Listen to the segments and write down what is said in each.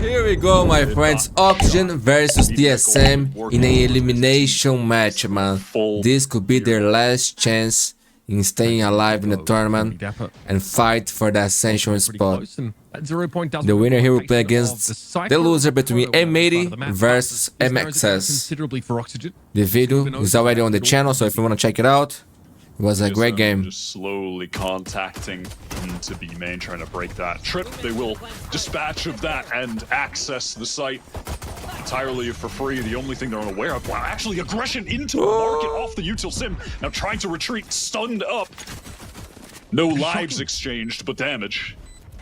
Here we go, my friends. Oxygen versus TSM in an elimination match, man. This could be their last chance in staying alive in the tournament and fight for the Ascension spot. The winner here will play against the loser between M80 versus MXS. The video is already on the channel, so if you want to check it out, it was a great game. Just slowly contacting into B main, trying to break that trip. They will dispatch of that and access the site entirely for free. The only thing they're unaware of, wow, actually aggression into the market off the util sim. Now trying to retreat, stunned up. No lives exchanged, but damage.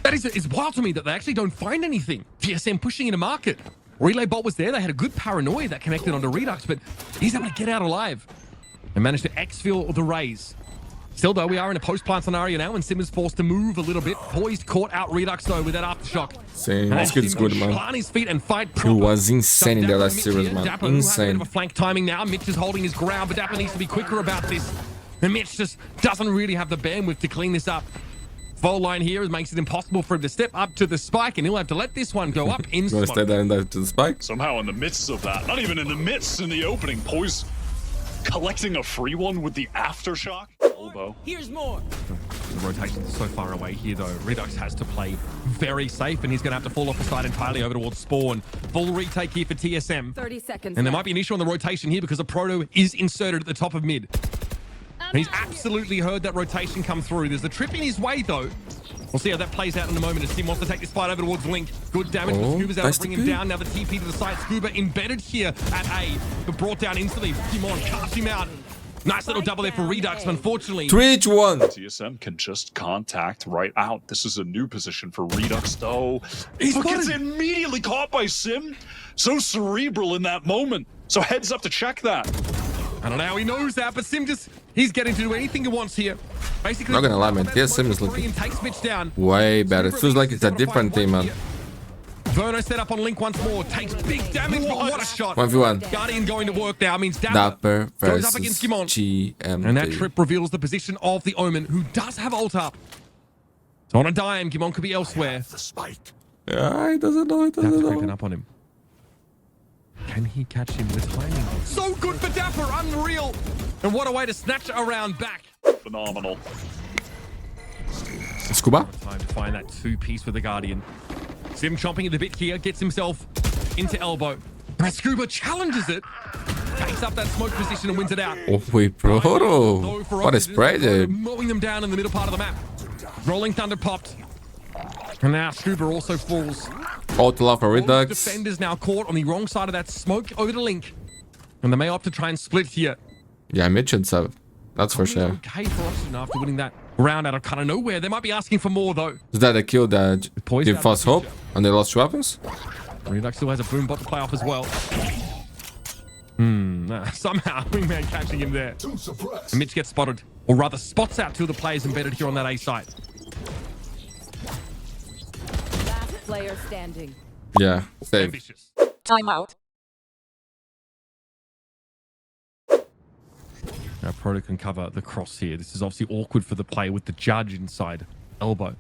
That is wild to me that they actually don't find anything. TSM pushing into market. Relay bot was there. They had a good paranoia that connected onto Redux, but he's able to get out alive. And managed to exfil the raise. Still though, we are in a post-plant scenario now, and Sim is forced to move a little bit. Poised, caught out Redux though with that aftershock. Same. This kid is good, man. On his feet and fight he was insane in the last series, man. Dapper, insane. Flank timing now. Mitch is holding his ground, but Dapper needs to be quicker about this. And Mitch just doesn't really have the bandwidth to clean this up. Foul line here makes it impossible for him to step up to the spike, and he'll have to let this one go up in smoke. Stay there and dive to the spike. Somehow in the midst of that, not even in the midst, in the opening, Poise collecting a free one with the aftershock. Elbow. Here's more. The rotation is so far away here though. Redux has to play very safe, and he's going to have to fall off the side entirely over towards spawn. Full retake here for TSM. 30 seconds. And there might be an issue on the rotation here because a proto is inserted at the top of mid. And he's absolutely heard that rotation come through. There's a trip in his way though. We'll see how that plays out in a moment as Sim wants to take this fight over towards Link. Good damage, but Scuba's able to bring him down. Now the TP to the side. Scuba embedded here at A, but brought down instantly. Kimon casts him out. Nice little double there for Redux, unfortunately. 3-1. TSM can just contact right out. This is a new position for Redux, though. He gets immediately caught by Sim. So cerebral in that moment. So heads up to check that. I don't know how he knows that, but Sim he's getting to do anything he wants here. Basically, not gonna lie, man. TSM is looking way better. It feels like it's a different team, man. Verno set up on Link once more, takes big damage, but what a shot. 1v1. Guardian going to work now means Dapper goes up against versus GMT. And that trip reveals the position of the Omen, who does have ult up. So on a dime, Gimon could be elsewhere. Yeah, he doesn't know. He doesn't know. Creeping up on him. Can he catch him with timing? So good for Dapper, unreal. And what a way to snatch around back. Phenomenal. Scuba? Time to find that two-piece with the Guardian. Sim chomping at the bit here, gets himself into elbow. But Scuba challenges it, takes up that smoke position and wins it out. Oh, wait, bro. What a spray, dude. Mowing them down in the middle part of the map. Rolling Thunder popped. And now Scuba also falls. Auto for Redux. Defenders now caught on the wrong side of that smoke over the Link. And they may opt to try and split here. Yeah, Mitch and Sub. That's for sure. Okay for Oxygen after winning that round out of kind of nowhere. They might be asking for more though. Is that a kill that gave false hope and they lost weapons? Redux still has a boom bot to play off as well. Somehow Wingman catching him there. And Mitch gets spotted, or rather spots out two of the players embedded here on that A site. Last player standing. Yeah, save. Ambitious. Timeout. Now Proto can cover the cross here. This is obviously awkward for the play with the judge inside elbow.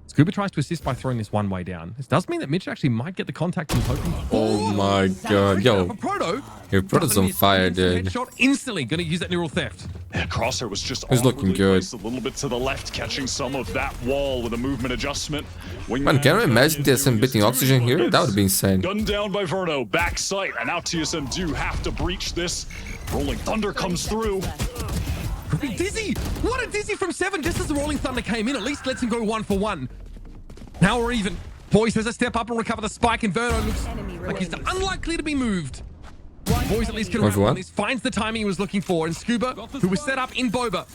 Scuba tries to assist by throwing this one way down. This does mean that Mitch actually might get the contact and hoping. Oh my god, yo. Proto. Your Proto's on fire, dude. Headshot instantly. Going to use that neural theft. Yeah, Crosshair was just He's looking good. A little bit to the left, catching some of that wall with a movement adjustment. Man, can you imagine TSM beating Oxygen here? That would be insane. Gunned down by Verno, back sight, and now TSM do have to breach this. Rolling Thunder comes through. Dizzy! What a Dizzy from 7 just as the Rolling Thunder came in. At least lets him go 1-for-1. Now we're even. Boys has a step up and recover the spike, and Verno looks like he's unlikely to be moved. Boys at least can wrap on this, finds the timing he was looking for, and Scuba, who was set up in Boba,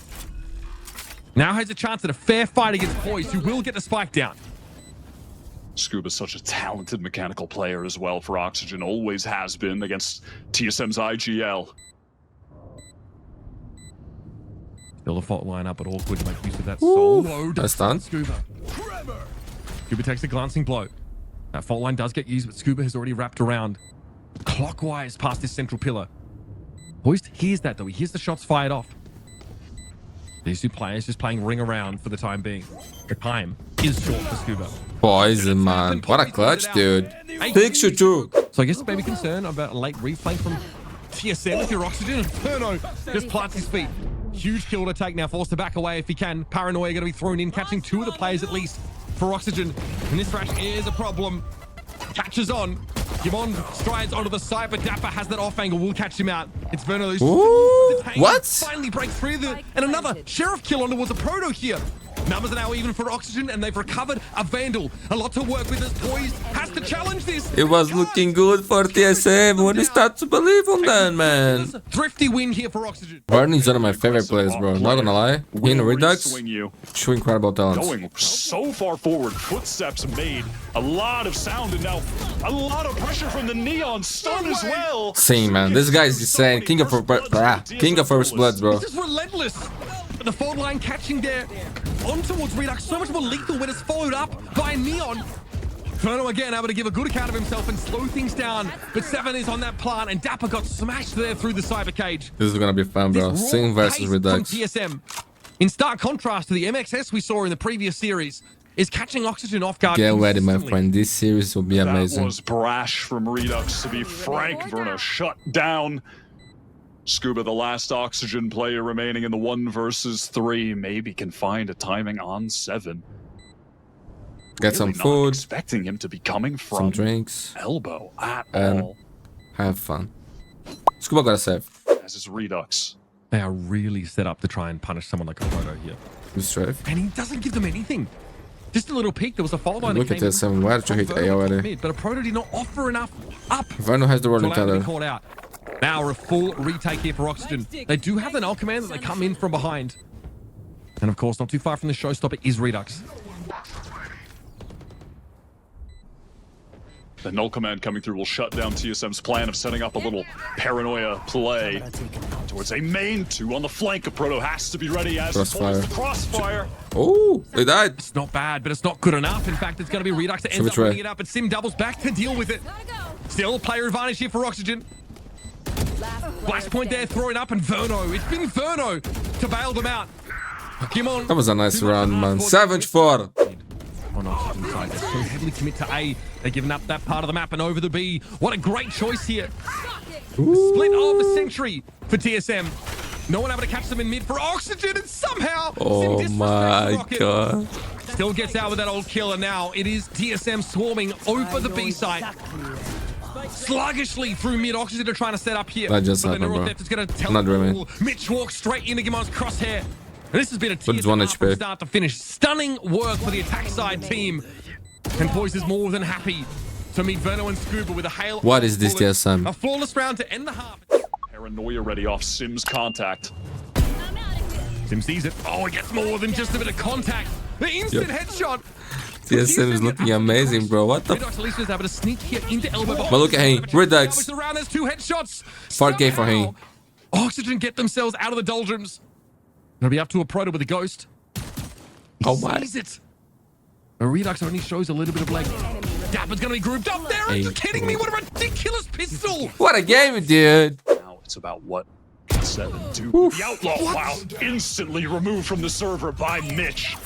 now has a chance at a fair fight against Poise, who will get the spike down. Scuba's such a talented mechanical player as well for Oxygen, always has been against TSM's IGL. Still a fault line up, but awkward to make use of that solo. That's done. Scuba. Scuba takes a glancing blow. That fault line does get used, but Scuba has already wrapped around clockwise past this central pillar. Hoist hears that though. He hears the shots fired off. These two players just playing ring around for the time being. The time is short for Scuba. Poison, man. What a clutch, dude. Picture too. So I guess maybe concern about a late reflank from TSM if you're Oxygen. Inferno just plants his feet. Huge kill to take now, forced to back away if he can. Paranoia going to be thrown in, catching 2 of the players at least for Oxygen. And this thrash is a problem. Catches on. Gimon strides onto the side, but Dapper has that off angle. Will catch him out. It's Verno who's detained. What? Finally breaks through and another Sheriff kill on towards a Proto here. Numbers are now even for Oxygen, and they've recovered a Vandal. A lot to work with as Poised has to challenge this. It was looking good for TSM when we start to believe on that, man. Thrifty win here for Oxygen. Barney's one of my favorite players, bro. Not gonna lie. In Redux, Swing you. two incredible talents. Going so far forward, footsteps made, a lot of sound, and now a lot of pressure from the Neon stun as well. Same, man. This guy is insane. King of First Bloods, bro. This is relentless. The forward line catching there on towards Redux, so much more lethal when it's followed up by Neon. Verno again able to give a good account of himself and slow things down, but 7 is on that plant, and Dapper got smashed there through the cyber cage. This is gonna be fun, bro. Sing versus Redux. From TSM, in stark contrast to the MXS we saw in the previous series, is catching Oxygen off guard. Get ready, my friend. This series will be amazing. That was brash from Redux, to be frank. Verno shut down. Scuba, the last Oxygen player remaining in the 1 versus 3, maybe can find a timing on 7. Get some Really not food, expecting him to be coming from some drinks, elbow at and all. have fun. Scuba got a save. As is Redux. They are really set up to try and punish someone like a Proto here. Good strafe. And he doesn't give them anything. Just a little peek. There was a fault line. Look at this. I'm glad to hit A already. But a Proto did not offer enough up. Verno has the rolling to allow him to tether. be caught out. Now a full retake here for Oxygen. They do have the null command that they come in from behind. And of course, not too far from the showstopper is Redux. The null command coming through will shut down TSM's plan of setting up a little paranoia play towards a main 2 on the flank. A Proto has to be ready as Crossfire. the crossfire. Oh, they died. It's not bad, but it's not good enough. In fact, it's going to be Redux that ends up winning it up, but Sim doubles back to deal with it. Still player advantage here for Oxygen. Flashpoint there, throwing up, and Verno. It's been Verno to bail them out. Gimon. That was a nice round, man. Savage 4. On Oxygen's side, they're so heavily commit to A. They're giving up that part of the map and over the B. What a great choice here. Split of the century for TSM. No one able to catch them in mid for Oxygen, and somehow Oh my god. Still gets out with that old kill, and now it is TSM swarming over the B site. Sluggishly through mid. Oxygen are trying to set up here. That just but the happened, neural bro. theft is going to tell Not dreaming. all. Mitch walks straight into Gimon's crosshair. And this has been a But it's TSM 1 half from HP. start to finish. Stunning work for the attack side team. And Poise is more than happy to meet Verno and Scuba with a hail. What is this, bullets. TSM? A flawless round to end the half. Paranoia ready off Sim's contact. Sim sees it. Oh, it gets more than just a bit of contact. The instant headshot. TSM is looking amazing, bro. What the Redux at least was able to sneak here into elbow. But look at him. Redux. Around, there's 2 headshots. 4K for him. Oxygen get themselves out of the doldrums. It'll be up to a Proto with a ghost. Oh my. Sees it. But Redux only shows a little bit of leg. Dapper's gonna be grouped up there. Are you kidding me? What a ridiculous pistol. What a game, dude. Now it's about what can 7 do. The Outlaw, wow, instantly removed from the server by Mitch.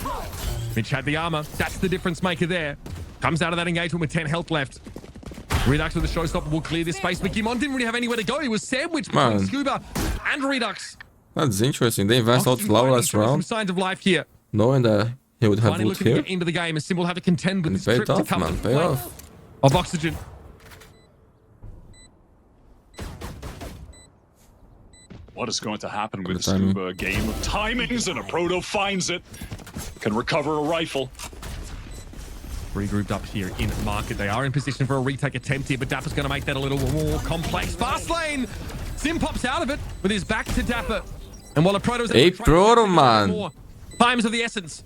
Mitch had the armor. That's the difference maker there. Comes out of that engagement with 10 health left. Redux with the showstopper will clear this space, but Gimon didn't really have anywhere to go. He was sandwiched between Man. Scuba and Redux. That's interesting. They advanced out to Oxygen last showing some round, signs of life here. knowing that he would have Finally wood looking to here. get into the game, as Sim will have to contend with And this it trip paid to off, come man. to Paid play off. of Oxygen. What is going to happen with Good timing. Scuba? A game of timings, and a Proto finds it. Can recover a rifle. Regrouped up here in market. They are in position for a retake attempt here, but Dapper's going to make that a little more complex. Fast lane! Sim pops out of it with his back to Dapper. And while the Proto's Hey, Proto, man. Times of the essence.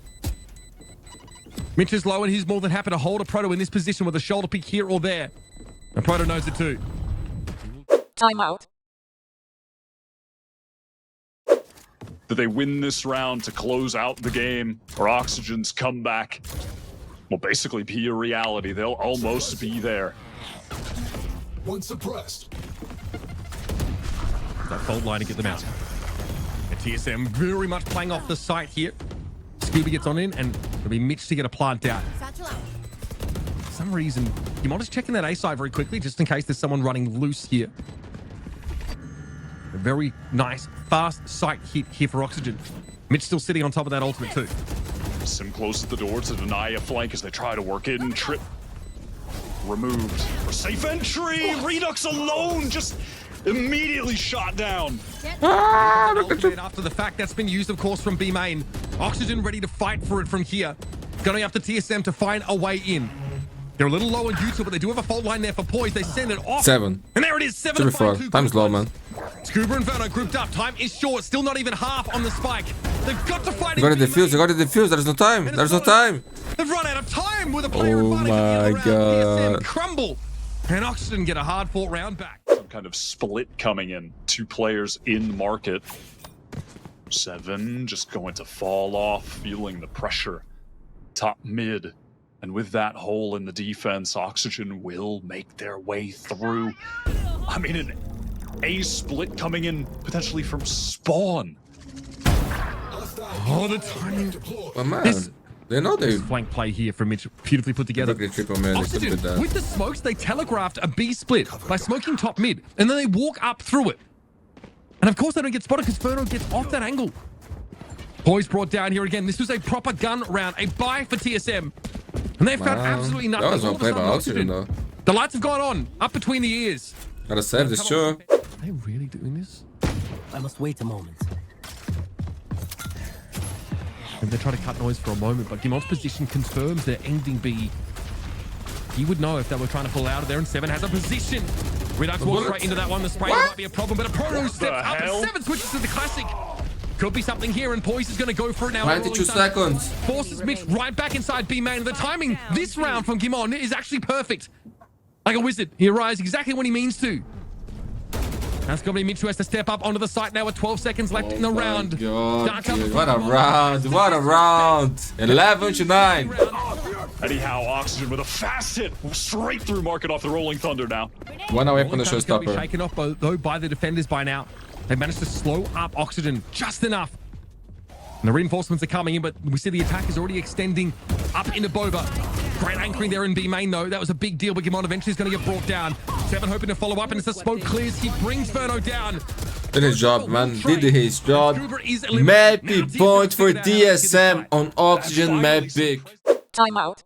Mitch is low, and he's more than happy to hold a Proto in this position with a shoulder pick here or there. And Proto knows it too. Timeout. Do they win this round to close out the game, or Oxygen's comeback will basically be a reality? They'll almost be there. One suppressed. That fold line to get them out. And TSM very much playing off the site here. Scuba gets on in, and it'll be Mitch to get a plant out. For some reason, Gimon is checking that A side very quickly, just in case there's someone running loose here. A very nice, fast sight hit here for Oxygen. Mitch still sitting on top of that ultimate too. Sim closes the door to deny a flank as they try to work in. Trip removed for safe entry. Redux alone just immediately shot down. After the fact, that's been used, of course, from B main. Oxygen ready to fight for it from here. Going after TSM to find a way in. They're a little low on YouTube, but they do have a fault line there for Poise. They send it off. 7. And there it is. 7 to 4. Time's low, man. Scuba and Verno grouped up. Time is short. Still not even half on the spike. They've got to fight. They got to defuse. They got to defuse. There's no time. There's no time. They've run out of time with a player Oh advantage. my God. TSM crumble. And Oxygen get a hard fought round back. Some kind of split coming in. 2 players in market. 7 just going to fall off, feeling the pressure. Top mid. And with that hole in the defense, Oxygen will make their way through. I mean, an A split coming in potentially from spawn. Oh, the timing. Oh, man. They know they Flank play here from Mitch, beautifully put together. triple man. They Oxygen, did that. with the smokes, they telegraphed a B split by smoking top mid, and then they walk up through it. And of course, they don't get spotted because Ferno gets off that angle. Poise brought down here again. This was a proper gun round, a buy for TSM. And they found absolutely nothing. That was All well of a played by sudden, Oxygen, though. The lights have gone on, up between the ears. Gotta save this, sure. Are they really doing this? I must wait a moment. And they try to cut noise for a moment, but Gimon's position confirms they're ending B. He would know if they were trying to pull out of there, and 7 has a position. Redux walks right into that one. The spray might be a problem, but a Proto steps up, and 7 switches to the classic. Could be something here, and Poise is going to go for it now. 92 seconds. Forces Mitch right back inside B main. The timing this round from Gimon is actually perfect. Like a wizard. He arrives exactly when he means to. That's going to be Mitch who has to step up onto the site now with 12 seconds left in the round. God, dude, what a round. What a round. 11 to 9. Anyhow, Oxygen with a fast hit straight through market off the Rolling Thunder now. 1 away from the Rolling Thunder's gonna be showstopper. shaken off though by the defenders by now. They managed to slow up Oxygen just enough. And the reinforcements are coming in, but we see the attack is already extending up into Boba. Great anchoring there in B main, though. That was a big deal, but Gimon eventually is going to get brought down. 7 hoping to follow up, and as the smoke clears, he brings Verno down. Did his job, man. Did his job. Scuba is eliminated. Maybe Now, point for TSM figure that out. TSM on Oxygen, maybe. Time out.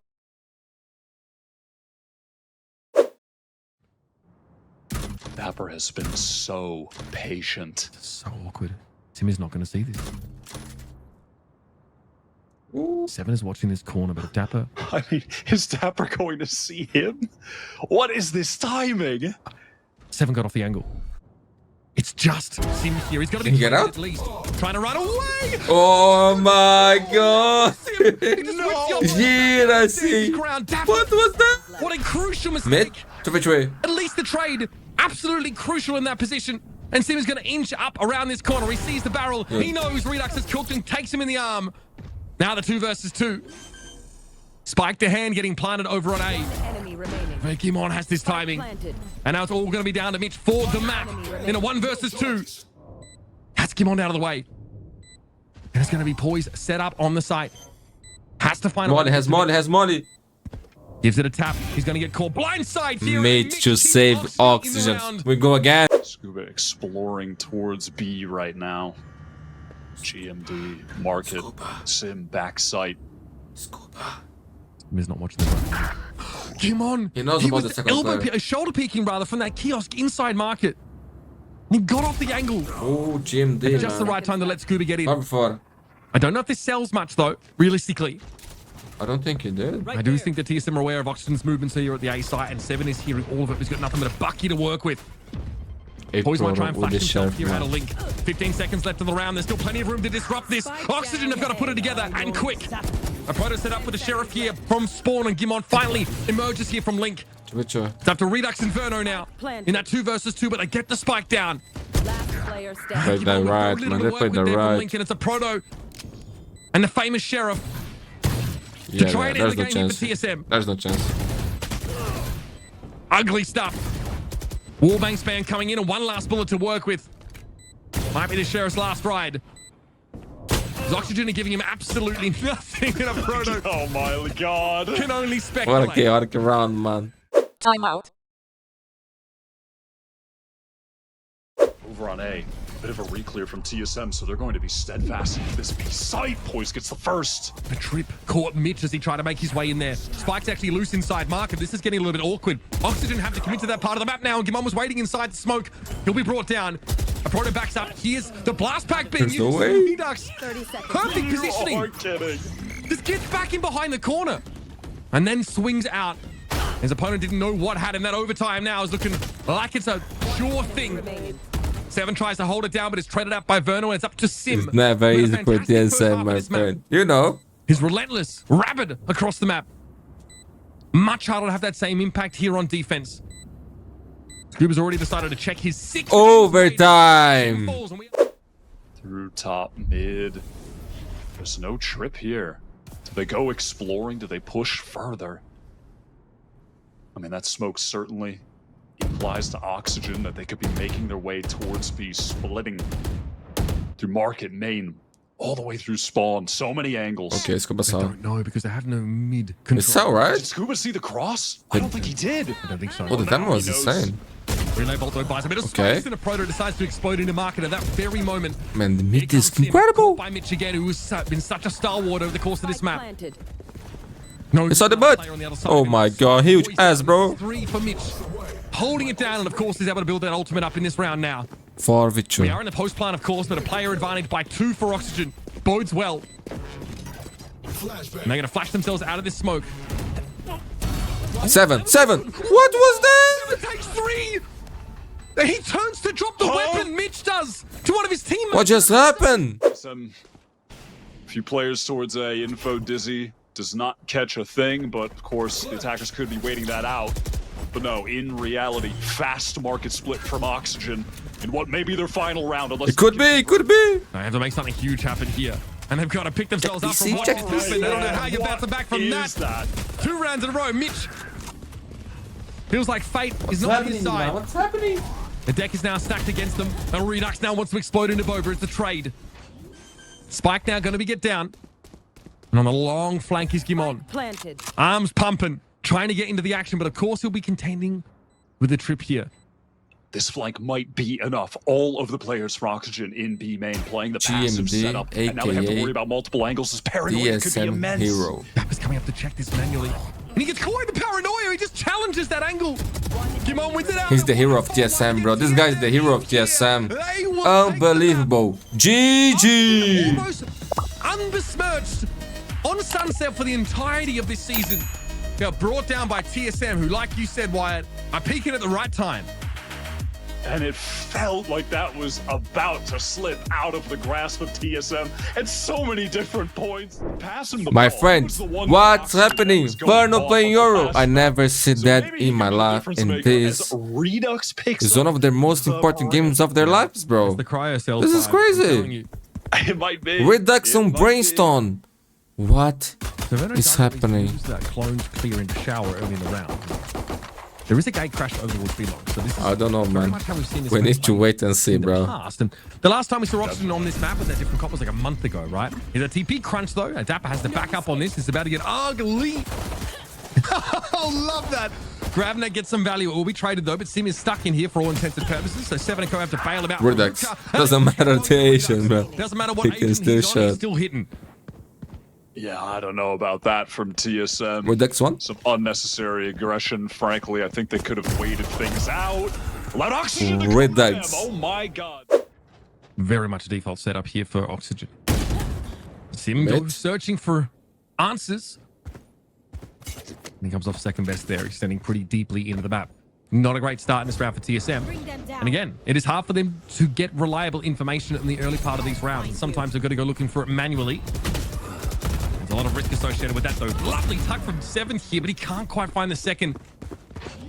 Dapper has been so patient. So awkward. Tim is not going to see this. 7 is watching this corner, but Dapper... I mean, is Dapper going to see him? What is this timing? 7 got off the angle. It's just Sim here. He's got to be Can he get out? at least. Trying to run away! Oh my God. Sim, he just whips the Yeah, I see. ground. Dapper, What was that? what a crucial mistake. Mid? To which way? At least the trade, absolutely crucial in that position. And Sim is going to inch up around this corner. He sees the barrel. He knows Redux has cooked and takes him in the arm. Now the 2 versus 2. Spike to hand getting planted over on A. Enemy remaining. Gimon has this timing. Planted. And now it's all going to be down to Mitch for the map in a 1 versus 2. That's Gimon out of the way. And it's going to be Poise set up on the site. Has to find Molly has Molly, has Molly. Gives it a tap. He's going to get caught blindside here. Mate Mitch to keeps save in the Oxygen. round. We go again. Scuba exploring towards B right now. GMD, market, Sim, backside. He's not watching the right. Gimon. He knows about was the second player. shoulder peeking rather from that kiosk inside market. He got off the angle. Oh, GMD, Just the man. right time to let Scuba get in. Not before. I don't know if this sells much though, realistically. I don't think he did. I do think that TSM are aware of Oxygen's movements here at the A site, and 7 is hearing all of it. He's got nothing but a bucky to work with. Poise might try and flash himself here out of Link. 15 seconds left in the round. There's still plenty of room to disrupt this. Oxygen have got to put it together, and quick. A proto set up with the Sheriff here from Spawn, and Gimon finally emerges here from Link. Which It's up to Redux Inferno now in that 2 versus 2, but they get the spike down. Last player Played standing. that Gimon with right, very man. little They to played work that with there from right. Link, and it's a proto and the famous Sheriff Yeah, to try and end there's the no game here chance. for TSM. There's no chance. Ugly stuff. Wallbang span coming in, and 1 last bullet to work with. Might be the Sheriff's last ride. Oxygen are giving him absolutely nothing in a proto. Oh my God. Can only What a speculate. chaotic round, man. Timeout. Over on A, bit of a re-clear from TSM, so they're going to be steadfast into this B site. Poise gets the first. The trip caught Mitch as he tried to make his way in there. Spike's actually loose inside market. This is getting a little bit awkward. Oxygen have to commit to that part of the map now, and Gimon was waiting inside the smoke. He'll be brought down. A proto backs up. Here's the blast pack being There's no used. way. Redux. 30 seconds. Perfect You positioning. are kidding. Just gets back in behind the corner and then swings out. His opponent didn't know what had him. That overtime now is looking like it's a sure thing. Remaining. Seven tries to hold it down, but it's treaded out by Verno, and it's up to Sim. It's never With a easy for fantastic first half TSM, of my this map. friend. You know. He's relentless, rabid across the map. Much harder to have that same impact here on defense. Scuba's already decided to check his 6 Overtime. Through top mid. There's no trip here. Do they go exploring? Do they push further? I mean, that smoke certainly implies to Oxygen that they could be making their way towards B, splitting through market main, all the way through spawn. So many angles. Okay, Scuba I saw. don't know because they have no mid control. It's so, right? Did Scuba see the cross? I don't think he did. I don't think so. Oh, the demo was He knows. insane. Relay Bolto buys a bit of Okay. space and a proto decides to explode into market at that very moment. Man, the Here mid is comes Sim, incredible. caught by Mitch again, who has been such a stalwart over the course of this Spike map. planted. No, It's on the butt. player on the other side. Oh my god, huge Boys ass, down. bro. 3 for Mitch. Holding it down, and of course, he's able to build that ultimate up in this round now. 4 We v2. are in the post plan, of course, but a player advantage by 2 for Oxygen. Bodes well. And Flashbang. they're going to flash themselves out of this smoke. 7. What was that? It takes 3! He turns to drop the weapon, Mitch does, to one of his teammates. What just happened? Some few players towards A. Info Dizzy does not catch a thing, but of course the attackers could be waiting that out. But no, in reality, fast market split from Oxygen in what may be their final round. Unless It could be, it could be. They have to make something huge happen here. And they've got to pick themselves up Check from what PC, just check happened. I don't know Yeah, how you bounce back from is that. that? 2 rounds in a row. Mitch feels like fate is not on his side. What's happening? The deck is now stacked against them. And Redux now wants to explode into Boba. It's a trade. Spike now going to be get down. And on the long flank is Gimon. Planted. Arms pumping, trying to get into the action, but of course he'll be contending with the trip here. This flank might be enough. All of the players for Oxygen in B main playing the passive GMD, setup. And now we have to aka worry about multiple angles. This paranoia could be TSM immense. hero. Zappa's coming up to check this manually. And he gets caught in the paranoia. He just challenges that angle. Gimon wins it out. He's the hero of TSM, bro. This guy's the hero of TSM. They will Unbelievable. GG. almost unbesmirched on Sunset for the entirety of this season. They are brought down by TSM, who, like you said, Wyatt, are peaking at the right time. And it felt like that was about to slip out of the grasp of TSM at so many different points. Passing the My ball friend, was the one what's that happening? was going Verno off playing on the Euro. last I never see So that maybe he in my could be the life, difference and maker as this Redux picks is one up of their most the important point. games of their lives, bro. The cryo cell. This is vibe, crazy. I'm telling you. It might be. Redux It on might be. Brainstorm. What So Verno is does at least happening? use that cloned clear into shower early in the round. There is a gate crash over towards B-Long, so this is I don't know, very man. much how we've seen this We map need to play wait and see, in the bro. past. And the last time we saw Oxygen on this map with that different comp was like a month ago, right? Is a TP crunch though. Dapper has the backup on this. It's about to get ugly. I love that. Gravnet gets some value. It will be traded though, but Sim is stuck in here for all intents and purposes. So 7 and Co have to bail him out. Redux. Doesn't matter the Asian, bro. Doesn't matter what He can agent still he's on, he's shot. still hitting. Yeah, I don't know about that from TSM. Redux 1? Some unnecessary aggression, frankly. I think they could have waited things out. Allowed Oxygen to Redux. cover them. Oh my god. Very much a default setup here for Oxygen. Sim Mid. goes searching for answers. And he comes off second best there, extending pretty deeply into the map. Not a great start in this round for TSM. Bring them down. And again, it is hard for them to get reliable information in the early part of these rounds. Sometimes they've got to go looking for it manually. There's a lot of risk associated with that, though. Lovely tuck from 7th here, but he can't quite find the second.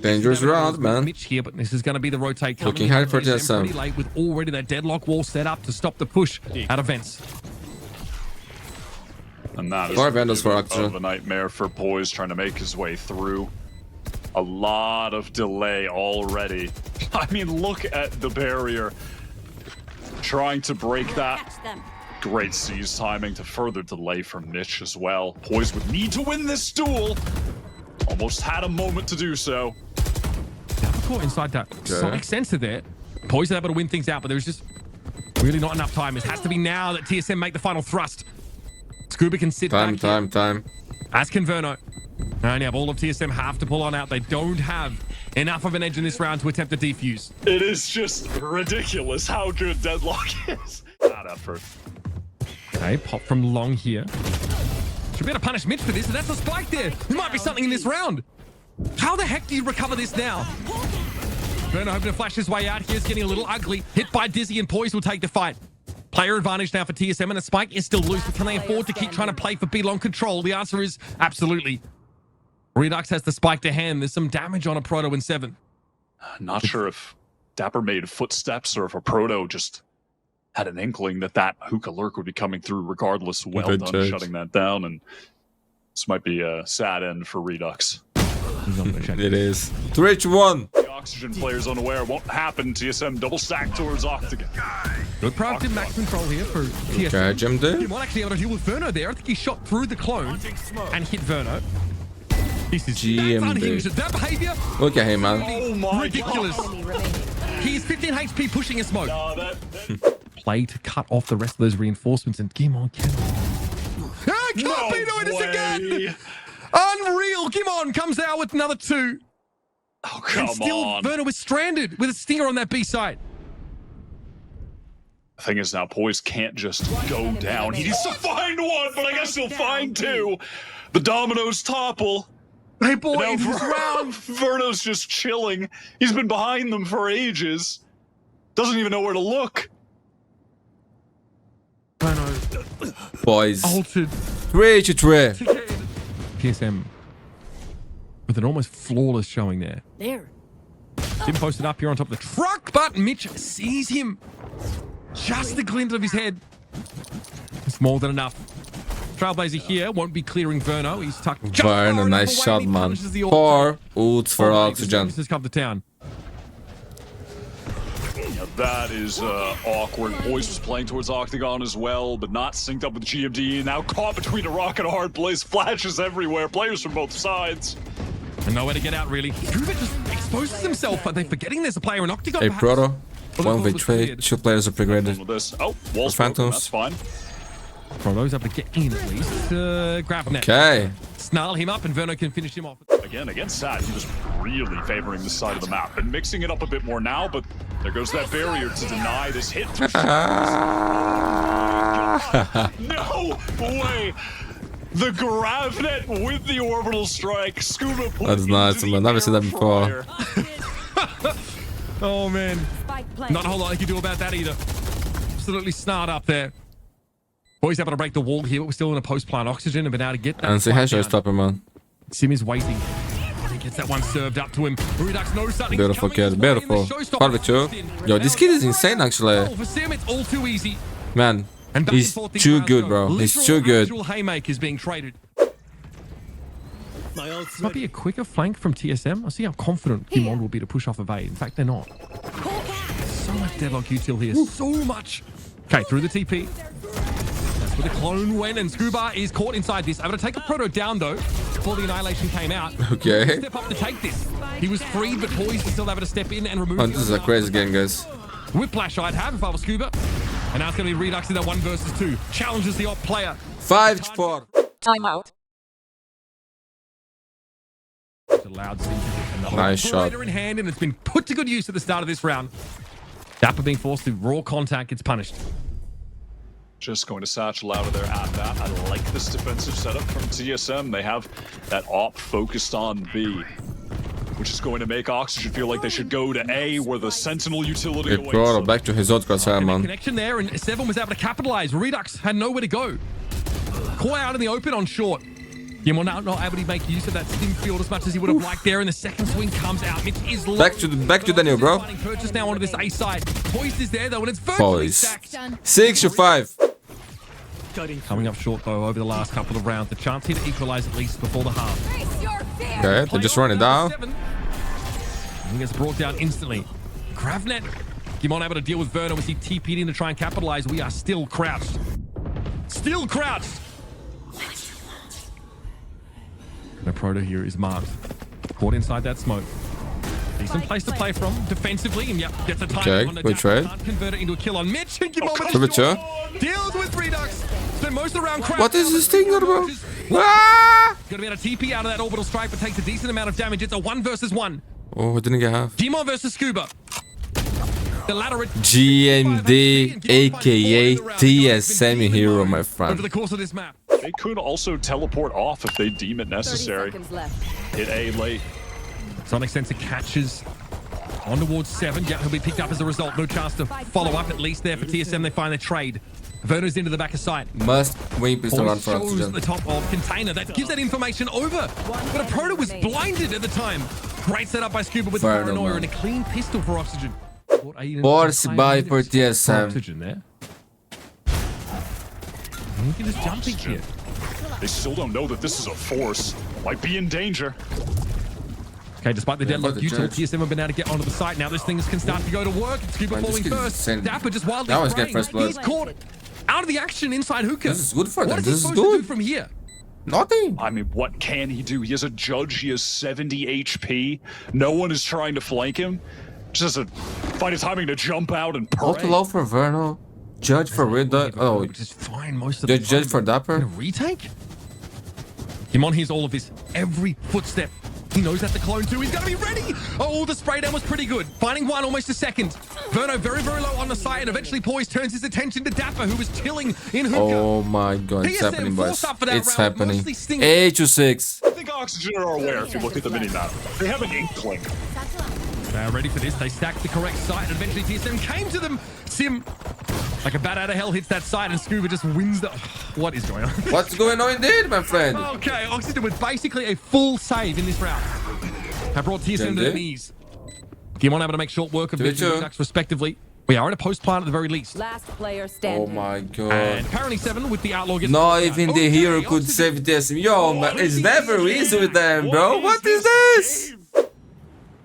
Dangerous round, man. Mitch here, but this is going to be the rotate. coming Looking in. hard for TSM TSM. pretty late with already that deadlock wall set up to stop the push out of vents. And that is Four a vandals bit for of Oxygen. a nightmare for Poise trying to make his way through. A lot of delay already. I mean, look at the barrier. Trying to break that. Catch them. Great seize timing to further delay from Mitch as well. Poise would need to win this duel. Almost had a moment to do so. caught inside that sonic sensor there. Poise are able to win things out, but there's just really not enough time. It has to be now that TSM make the final thrust. Scuba can sit back. Time. As can Verno. They only have all of TSM have to pull on out. They don't have enough of an edge in this round to attempt a defuse. It is just ridiculous how good Deadlock is. That effort. Okay, pop from long here. Should be able to punish Mitch for this, and that's a spike there. There might be something in this round. How the heck do you recover this now? Verno hoping to flash his way out. Here's getting a little ugly. Hit by Dizzy, and Poise will take the fight. Player advantage now for TSM, and the spike is still loose, but can they afford to keep trying to play for B-long control? The answer is absolutely. Redux has the spike to hand. There's some damage on a Proto in 7. Not sure if Dapper made footsteps or if a Proto just had an inkling that that hookah lurk would be coming through regardless. Well Good done judge. shutting that down, and this might be a sad end for Redux. It is. 3-1. The Oxygen players unaware won't happen. TSM double stack towards Octagon. Good proactive max control here for TSM. Okay, jump there. He might actually be able to deal with Verno there. I think he shot through the clone and hit Verno. This is GMD. unhinged. That behavior, Look at him, man. Oh my ridiculous. Enemy remaining. He's 15 HP pushing a smoke. god. Play to cut off the rest of those reinforcements, and Gimon can. Ah, can't No be doing this way. again. Unreal. Gimon comes out with another 2. Oh, And come still, on. Verno is stranded with a stinger on that B side. The thing is now, Poise can't just go down. He needs to find one, but I guess he'll find 2. The dominoes topple. Hey, boy, Now this round. Verno's just chilling. He's been behind them for ages. Doesn't even know where to look. Verno Boys. altered. 3-3. TSM with an almost flawless showing there. There. Sim posted up here on top of the truck, but Mitch sees him. Just the glint of his head. It's more than enough. Trailblazer here won't be clearing Verno. He's tucked just far Burn, a enough nice away shot, and he man. punishes the 4 ults for Oh, Oxygen. This has come to town. Yeah, that is awkward. Poise was playing towards Octagon as well, but not synced up with GMD. Now caught between a rock and a hard place. Flashes everywhere. Players from both sides. And nowhere to get out, really. Druva just exposes himself. Are they forgetting there's a player in Octagon? Hey, perhaps? Proto. Well, 1v3. 2 players upgraded. With this. Oh, wall's Phantoms. broken. That's fine. Proto's able to get in at least. Grab net. Okay. Snarl him up, and Verno can finish him off. Again, against Sad, he was really favoring this side of the map and mixing it up a bit more now, but there goes that barrier to deny this hit. No way! The Gravnet with the orbital strike. Scuba put That's nice, into the man. Never seen that air before. fryer. Oh, man. Spike planted. Not a whole lot I can do about that either. Absolutely snarled up there. Boys able to break the wall here, but we're still in a post-plant Oxygen and been able to get that. And say fight hi, down. showstopper, man. Sim is waiting. He gets that one served up to him. Redux knows something. Beautiful kid, beautiful. 4v2. Yo, this kid is insane, actually. For Sim, it's all too easy. Man, And back and he's forth these too rounds good, go. bro. He's Literal too good. actual haymakers being traded. My ult's Might be a quicker flank from TSM. I see how confident Kimon will be to push off of A. In fact, they're not. So much deadlock util here. So much. Okay, through the TP. That's where the clone went, and Scuba is caught inside this. Able to take a Proto down, though, before the Annihilation came out. Okay. Step up to take this. He was freed, but Poise was still able to step in and remove Oh, the this is a other crazy game, guys. Whiplash I'd have if I was Scuba. And now it's going to be Redux in that 1 versus 2. Challenges the op player. 5-4. Timeout. It's a loud speaker. And the Nice shot. operator in hand, and it's been put to good use at the start of this round. Dapper being forced to raw contact gets punished. Just going to satchel out of there at that. I like this defensive setup from TSM. They have that op focused on B, which is going to make Oxygen feel like they should go to A, where the Sentinel utility Hey, awaits. Proto, back to his old crosshair, And that man. connection there, and Seven was able to capitalize. Redux had nowhere to go. Caught out in the open on short. Gimel now not able to make use of that stim field as much as he would have liked there, and the second swing comes out. Mitch is low. Back to Daniel, bro. Purchase now onto this A side. Poised is there though, and it's virtually Poise. stacked. 6-5. Coming up short though over the last couple of rounds. The chance here to equalize at least before the half. Face your fear. Okay, they just run it down. He gets brought down instantly. Gravnet. Gimon able to deal with Verno as he TP'd in to try and capitalize. We are still crouched. Still crouched. The Proto here is marked. Caught inside that smoke. Decent place to play from defensively, and gets a time Okay, on the good trade. Can't convert it into a kill on Mitch. And Temperature. deals with Redux. Spent most of the round crap. What is this thing, bro? Ah! Gonna be able to TP out of that orbital strike, but takes a decent amount of damage. It's a 1 versus 1. Oh, I didn't get half. Demon versus Scuba. The latter GMD, aka TSM hero, my over friend. the course of this map. They could also teleport off if they deem it 30 necessary. seconds left. Hit A late. Sonic Sensor catches on towards 7. Yeah, he'll be picked up as a result. No chance to follow up at least there for TSM. They find their trade. Verno's into the back of sight. Must win pistol run for Shows oxygen. the top of container. That gives that information over. But a Proto was blinded at the time. Great setup by Scuba with the Verno, paranoia man. and a clean pistol for oxygen. Force buy for TSM. Oxygen there. You can just jump peek here. They still don't know that this is a force. Might be in danger. Okay, despite the deadlock, the Utah, judge. TSM have been able to get onto the site. Now those things can start to go to work. Scuba Man, this falling kid is first. insane. Dapper just wildly That was spraying. get first blood. He's caught out of the action inside Hookah. This is good for them. What is he This is supposed to do good. from here? Nothing. I mean, what can he do? He has a judge. He has 70 HP. No one is trying to flank him. Just has to find a timing to jump out and Auto pray. low for Verno. Judge for Rida. Oh, Which is fine most of the time. judge for Dapper. Gonna retake? Kimon hears all of this. Every footstep. He knows that's the clone too. He's gonna be ready. Oh, the spray down was pretty good. Finding one almost a second. Verno very, very low on the site, and eventually Poise turns his attention to Dapper, who was chilling in Hookah. Oh my god, it's TSM happening, boys. forced up for that It's round, happening. mostly Sting. I8-6. think Oxygen are aware if you look at the mini-map. They have an inkling. They're ready for this. They stacked the correct site, and eventually TSM came to them. Sim, like a bat out of hell, hits that site, and Scuba just wins the... What is going on? What's going on indeed, my friend? Okay, Oxygen with basically a full save in this round. Have brought TSM to their knees. Kimon able to make short work of their Two. ducks respectively. We are in a post plant at the very least. Last player Oh standing. my god. And apparently 7 with the outlaw gets... Not even the Okay, hero could Oxygen- save this. Yo, man, it's never easy with them, bro. What is this?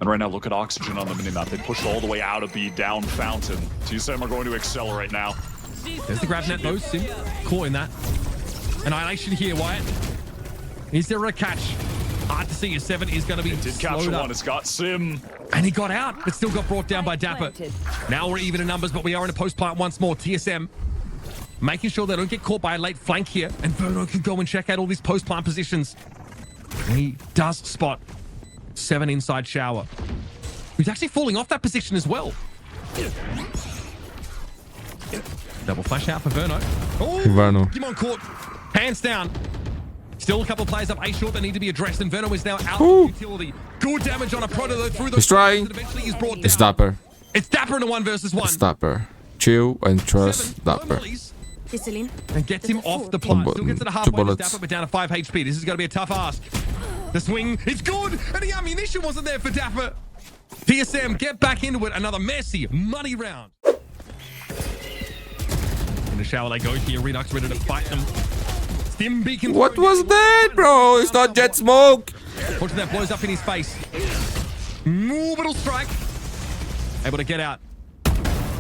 And right now, look at Oxygen on the minimap. They pushed all the way out of B, down Fountain. TSM are going to accelerate now. There's the grab net though, Sim. Caught in that. Annihilation here, Wyatt. Is there a catch? Hard to see. A 7 is going to be Did capture slowed up. one. It's got Sim. And he got out, but still got brought down by Dapper. Planted. Now we're even in numbers, but we are in a post plant once more. TSM making sure they don't get caught by a late flank here. And Verno can go and check out all these post plant positions. And he does spot 7 inside shower. He's actually falling off that position as well. Double flash out for Verno. Oh, Verno. Kimon caught. Hands down. Still a couple of players up A short that need to be addressed, and Verno is now out Ooh. of utility. Good damage on a Proto though through those. He's trying. and eventually he's brought down. It's Dapper. It's Dapper in a 1 versus 1. It's Dapper. Chill and trust 7, Dapper. mollies, Iselin. and gets him off the plant. Two Still gets it a bullets. halfway to bullets. Dapper, but down to 5 HP. This is going to be a tough ask. The swing, it's good, and the ammunition wasn't there for Dapper. TSM get back into it. Another messy, muddy round. In the shower they go here. Redux ready to fight them. Stim beacon. What was that, bro? It's not jet smoke. Fortunately, that blows up in his face. Orbital strike. Able to get out.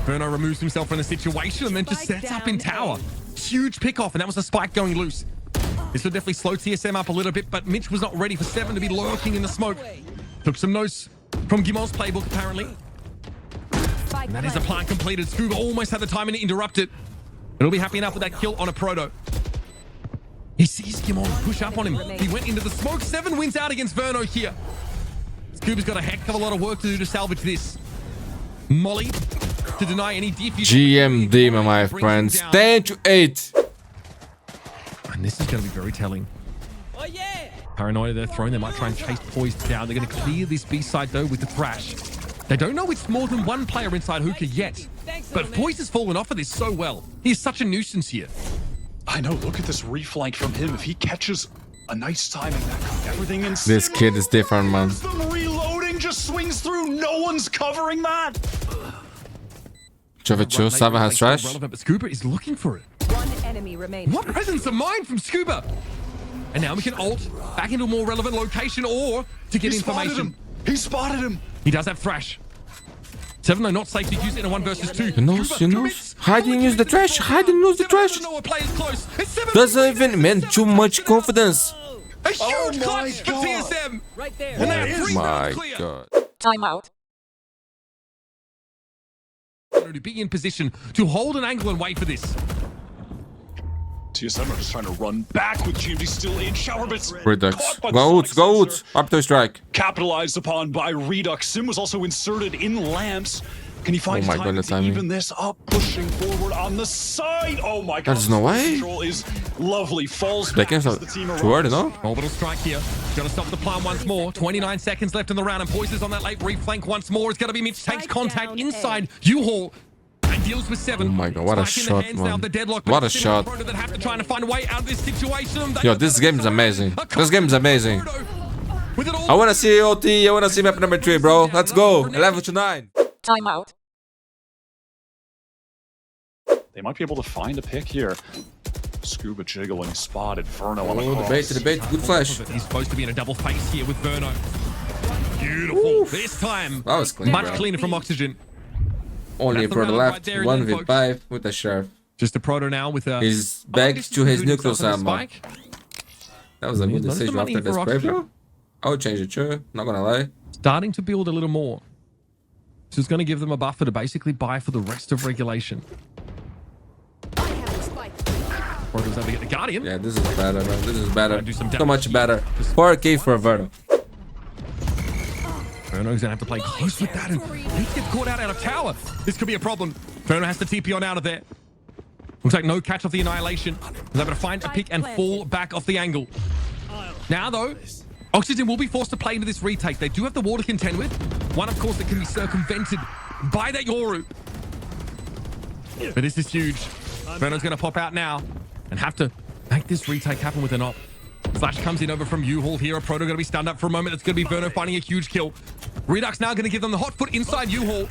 Verno removes himself from the situation and then just Spike sets up in down tower. Huge pick off, and that was the spike going loose. This will definitely slow TSM up a little bit, but Mitch was not ready for 7 to be lurking in the smoke. Took some notes from Gimon's playbook, apparently. Spike And that is a planted. plant completed. Scuba almost had the timing to interrupt it. And he'll be happy enough with that kill on a Proto. He sees Gimon push up on him. He went into the smoke. 7 wins out against Verno here. Scuba's got a heck of a lot of work to do to salvage this. Molly to deny any defuse. GMD, my friends. 10-8. And this is going to be very telling. Oh yeah! Paranoia they're throwing. They might try and chase Poise down. They're going to clear this B side though with the thrash. They don't know it's more than one player inside Hookah yet. But Poise has fallen off of this so well. He's such a nuisance here. I know. Look at this reflank from him. If he catches a nice timing, that everything in This kid is different, man. The reloading just swings through. No one's covering that. Trevor Chu, 7 has trash. Relevant, but Scuba is looking for it. One enemy remaining. What presence of mind from Scuba? And now we can ult back into a more relevant location or to get He spotted information. him. He spotted him. He does have thrash. 7 though, not safe to use it in a 1 versus 2. He knows, he knows. Hide and use the trash. Hide and use the trash. Know a player's close. It's 7 Doesn't even mean too much confidence. A huge Oh my clutch for God. TSM. Right there. And they have 3 My rounds clear. god. Timeout. To be in position to hold an angle and wait for this. TSM are just trying to run back with GMD still in. Showerbits Redux. caught by the Go Sonic out. sensor. Up to strike. Capitalized upon by Redux. Sim was also inserted in lamps. Can he find Oh my time God, the to timing. even this up? Pushing forward on the side. Oh my God. There's no way. Control is lovely. Falls They back can as start the team too early, arrives. no? Orbital strike here. Going to stop the plan once more. 29 seconds left in the round, and Poison's on that late reflank once more. It's going to be Mitch takes Spike contact down inside U-Haul and deals with 7. Oh my God, what a Spike in the shot, hands now of man. the deadlock, but What a it's still shot. Proto that have to try and find a way out of this situation. They Yo, are this gonna game is surround amazing. a This game is amazing. Proto with it all I wanna see OT. I wanna see map number 3, bro. Let's go. 11 to 9. Timeout. They might be able to find a pick here. Scuba jiggling spotted. Verno on the Oh, cross. debate. Good flash. He's supposed to be in a double face here with Verno. Beautiful. This time, That was clean, much bro. cleaner from Oxygen. Only That's the for the round left. right there, 1v5 with a sheriff. Just a Proto now with a... He's back this to is his good nuclear himself on the ammo. spike. That was a good Lots of decision money after the for spray, Oxygen. bro. I would change it, too. Not gonna lie. Starting to build a little more. This is going to give them a buffer to basically buy for the rest of regulation. Proto's able to get the Guardian. Yeah, this is better, bro. This is better. Do some So much damage. better. 4K for Verno. Verno's going to have to play close with that, and he gets caught out of tower. This could be a problem. Verno has to TP on out of there. Looks like no catch off the Annihilation. He's able to find a pick and fall back off the angle. Now, though, Oxygen will be forced to play into this retake. They do have the wall to contend with. One, of course, that can be circumvented by that Yoru. But this is huge. Verno's going to pop out now and have to make this retake happen with an op. Flash comes in over from U-Haul here. A Proto going to be stunned up for a moment. It's going to be Verno finding a huge kill. Redux now going to give them the hot foot inside U-Haul.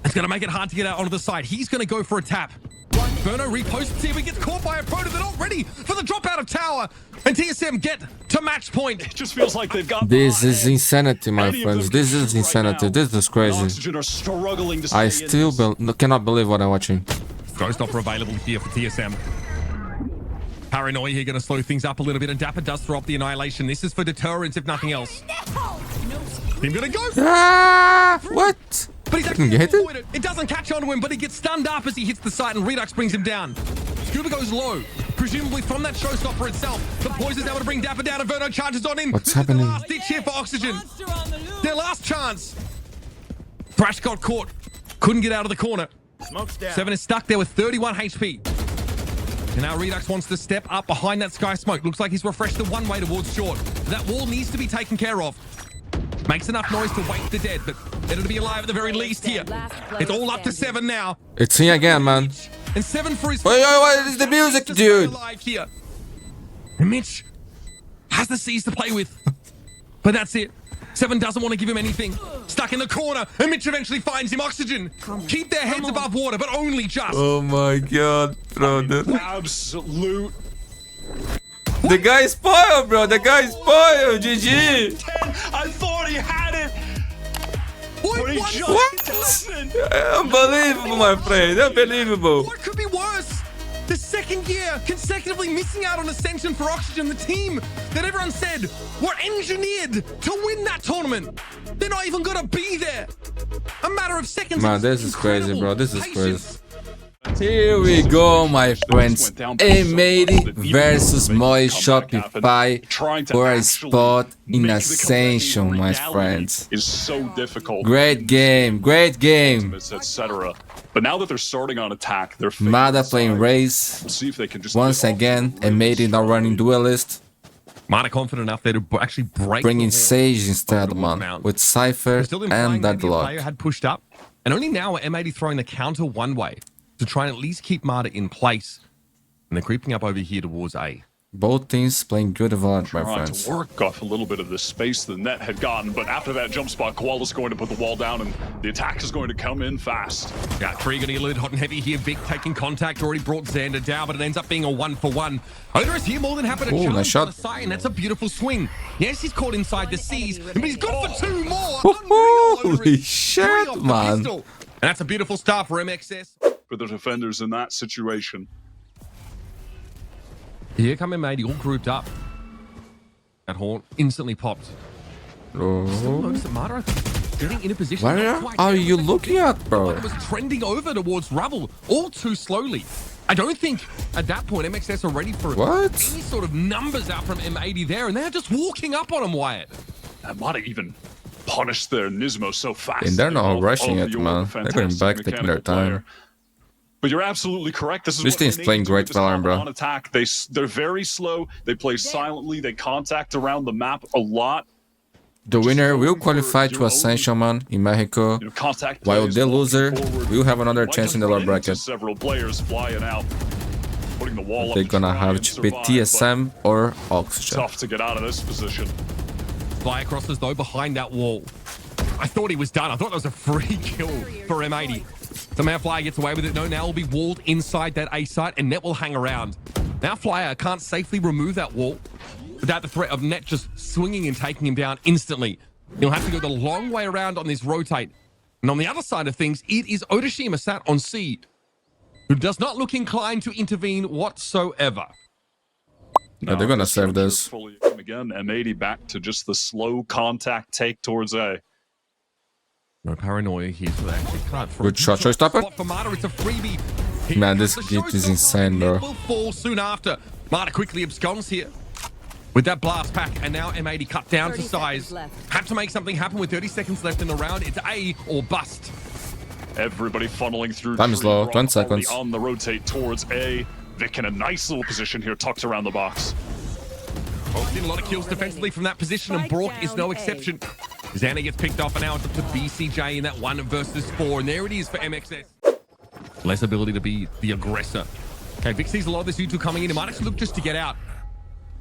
It's going to make it hard to get out onto the side. He's going to go for a tap. Verno reposts here, but gets caught by a Proto. They're not ready for the drop out of tower. And TSM get to match point. It just feels like they've got. This is insanity, my Many of friends. them This is right insanity. now. This is crazy. Oxygen are struggling to I stay in still this. cannot believe what I'm watching. Showstopper available here for TSM. Paranoia here going to slow things up a little bit, and Dapper does throw up the Annihilation. This is for deterrence, if nothing else. Team going to go. Ah, what? But he's Can actually you hit it? avoid it. It doesn't catch onto him, but he gets stunned up as he hits the site, and Redux brings him down. Scuba goes low, presumably from that Showstopper itself. But Poison's able to bring Dapper down, and Verno charges on in. What's This happening? is the last ditch here for Oxygen. Their last chance. Thrash got caught. Couldn't get out of the corner. 7 is stuck there with 31 HP. And now Redux wants to step up behind that Sky Smoke. Looks like he's refreshed the one way towards short. That wall needs to be taken care of. Makes enough noise to wake the dead, but better to be alive at the very least here. It's all up to 7 now. It's him again, man. And 7 for his... Wait, what is the music, to stay dude? alive here. And Mitch has the C's to play with. But that's it. 7 doesn't want to give him anything. Stuck in the corner, and Mitch eventually finds him. Oxygen. Keep their heads above water, but only just. Oh my god, bro. Absolute. The guy is spoiled, bro. The guy is spoiled. GG. I thought he had it. Boy, But he what? just What? doesn't. Unbelievable, my friend. Unbelievable. What could be worse? The second year consecutively missing out on Ascension for Oxygen, the team that everyone said were engineered to win that tournament. They're not even gonna be there. A matter of seconds. Man, It's this is crazy, incredible bro. This is patience. Here we go, my friends. M80 versus Moi Shopify for a spot in Ascension, my friends. Is so difficult. Great game, great game. Etc. But now that they're starting on attack, they're Mada playing Raze. We'll see if they can just Once again, M80 not running Duelist. Mada confident enough there to actually break. Bringing the wall. Sage instead, man. With Cypher Still implying and that the player Deadlock. had pushed up, and only now are M80 throwing the counter one way to try and at least keep Mada in place. And they're creeping up over here towards A. Both teams playing good Valorant, my trying friends. to work off a little bit of the space the net had gotten, but after that jump spot, Koala's going to put the wall down, and the attack is going to come in fast. Yeah, Tree going to get a little hot and heavy here. Vic taking contact, already brought Xander down, but it ends up being a 1-for-1. Odorous here more than happy to Ooh, challenge nice shot. on the side, and that's a beautiful swing. Yes, he's caught inside the C's, but he's good for 2 more. Holy Unreal, Odorous. shit, 3 off the man. pistol. And that's a beautiful start for MXS. For the defenders in that situation. Here come M80, all grouped up. That horn instantly popped. Still notice that Mata, I think, getting in a position. Where not quite are there. you looking at, bro? It was trending over towards Rubble all too slowly. I don't think at that point MXS are ready for What? any sort of numbers out from M80 there, and they're just walking up on him, Wyatt. That might have even punished their Nismo so fast. And they're not rushing Oh, it, you're man. a They're going fantastic back, taking their mechanical time. player. But you're absolutely correct. This is This what team's they playing need to do great at this time Valorant, bro. on attack. They're very slow. They play silently. They contact around the map a lot. The winner go will for qualify your to own, Ascension, man, in Mexico. You know, contact While plays, the walking loser forward. will have another Might chance in the just lower run into bracket. Several players flying out, putting the wall They're up gonna try have and to beat survive, TSM or but Oxygen. tough to get out of this position. Fly crosses though behind that wall. I thought he was done. I thought that was a free kill for M80. Somehow Flyer gets away with it. No, now will be walled inside that A site, and Net will hang around. Now Flyer can't safely remove that wall without the threat of Net just swinging and taking him down instantly. He'll have to go the long way around on this rotate. And on the other side of things, it is Otoshima sat on C, who does not look inclined to intervene whatsoever. Yeah, they're gonna save this. Fully again, M80 back to just the slow contact take towards A. No paranoia here, so they actually can't. Good shot. Shall we stop it? For Mata, it's a freebie. He Man, this the kid is showstopper, insane, and bro. Net will fall soon after. Mata quickly absconds here with that blast pack, and now M80 cut down to 30 size. seconds left. Had to make something happen with 30 seconds left in the round. It's A or bust. Everybody funneling through. Time is tree low, rock 20 seconds. On the rotate towards A. Vic in a nice little position here, tucked around the box. Oh, seen a lot of kills defensively from that position, and Brock is no exception. Xana gets picked off, and now it's up to BCJ in that 1 versus 4, and there it is for MXS. Less ability to be the aggressor. Okay, Vic sees a lot of this U2 coming in. He might actually look just to get out.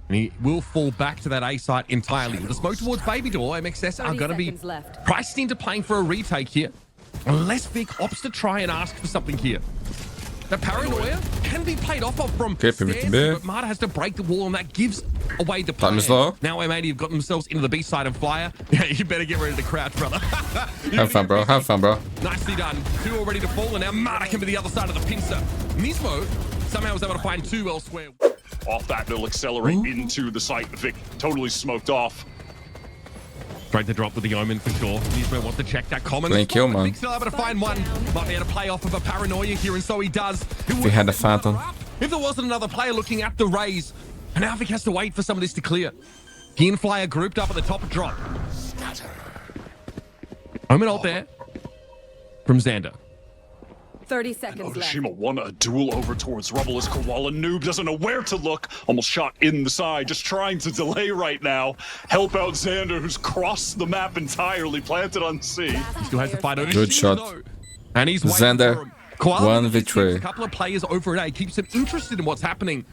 And he will fall back to that A site entirely. With the smoke towards Baby Door, MXS are 30 going to be seconds left. priced into playing for a retake here. Unless Vic opts to try and ask for something here. The paranoia can be played off of from Okay, stairs, pivot to B. but Mata has to break the wall, and that gives away the Time plan. is low. Now M80 have got themselves into the B side of Flyer. Yeah, you better get ready to crouch, brother. Have fun, bro. Have fun, bro. Nicely done. 2 already to fall, and now Mata can be the other side of the pincer. Nismo somehow was able to find 2 elsewhere. Off that, they'll accelerate into the site. Vic totally smoked off. Tried to drop with the Omen for sure. Nismo wants to check that common. Clean kill, man. Vic's still able to find one. Might be able to play off of a paranoia here, and so he does. We had a Phantom. If there wasn't another player looking at the raise, and now Vic has to wait for some of this to clear. He and Flyer grouped up at the top of drop. Omen ult there from Xander. 30 seconds left. Otoshima won a duel over towards Rubble as Koala Noob doesn't know where to look. Almost shot in the side, just trying to delay right now. Help out Xander, who's crossed the map entirely, planted on C. He still has to fight Otoshima, Good shot. though. And he's waiting Xander, for him. Koala 1 Noob victory. keeps a couple of players over at A, keeps him interested in what's happening.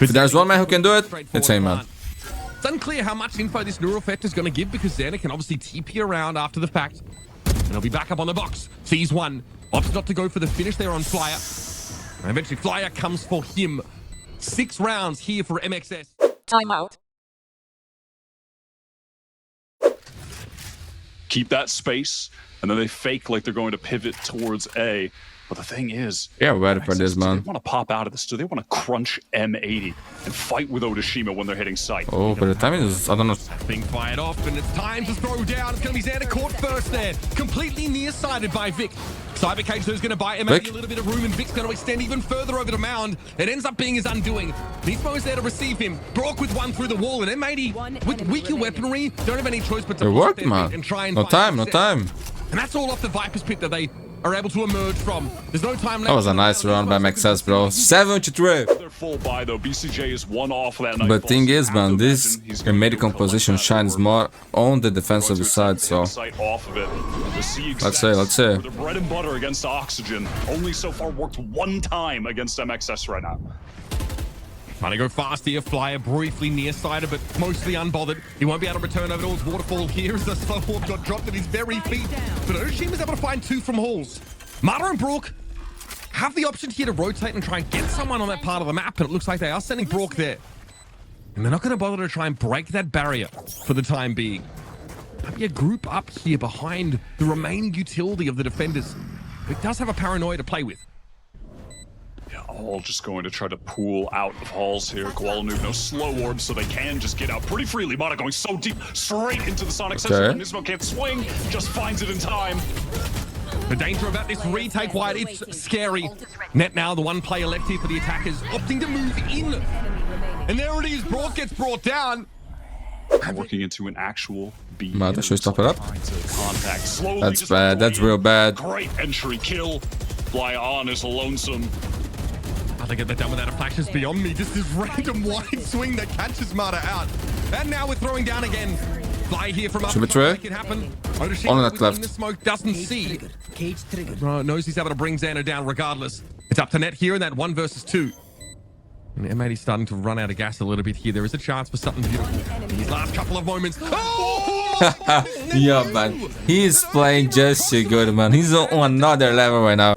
If there's one man who can do it, it's him, man. It's unclear how much info this neural effect is going to give because Xander can obviously TP around after the fact. And he'll be back up on the box. Sees one. Opts not to go for the finish there on Flyer. And eventually Flyer comes for him. 6 rounds here for MXS. Timeout. Keep that space, and then they fake like they're going to pivot towards A. But the thing is, Yeah, we're ready for this, do they man. want to pop out of this? Do they want to crunch M80 and fight with Otoshima when they're hitting sight? Oh, but the timing is, I don't know. Being fired off, and it's time to throw down. It's going to be Xander caught first there. Completely nearsighted by Vic. Cybercage is going to buy M80 Vic? a little bit of room, and Vic's going to extend even further over the mound. It ends up being his undoing. Nismo is there to receive him. Brock with 1 through the wall, and M80 One with enemy weaker remaining. weaponry don't have any choice but to It block worked, their man. feet and try and No find time, no success. time. And that's all off the Viper's pit that they are able to emerge from. There's no time left. That was a nice run by MXS, bro. 73. They're full buy though. BCJ is 1 off that night. But thing is, man, this medical composition shines more on the defensive side, so Off of it. The C Let's see, let's see. The bread and butter against Oxygen only so far worked 1 time against MXS right now. Trying to go fast here. Flyer briefly nearsighted, but mostly unbothered. He won't be able to return over towards Waterfall here as the slow orb got dropped at his very feet. But Oshima's able to find 2 from Halls. Mata and Brook have the option here to rotate and try and get someone on that part of the map, and it looks like they are sending Brook there. And they're not going to bother to try and break that barrier for the time being. Maybe a group up here behind the remaining utility of the defenders. It does have a paranoia to play with. All just going to try to pool out of halls here. Koala Noob, no slow orbs, so they can just get out pretty freely. Mata going so deep, straight into the Sonic sensor. Nismo can't swing, just finds it in time. The danger about this retake, Wyatt, it's scary. Net now, the one player left here for the attackers, opting to move in. And there it is, Broad gets brought down. Working into an actual B. Mata, should we stop it up? Contact. Slowly That's bad, that's real bad. Great entry kill. Fly on is lonesome. How they get that done without a flash is beyond me. Just this random wide swing that catches Mata out. And now we're throwing down again. Fly here from up. Should we try? Make it happen. On that left. The smoke doesn't see. Cage triggered. Knows he's able to bring Xander down regardless. It's up to Net here in that 1 versus 2. And M80's starting to run out of gas a little bit here. There is a chance for something beautiful in these last couple of moments. Oh! Yeah, man. He is playing just too good, man. He's on another level right now.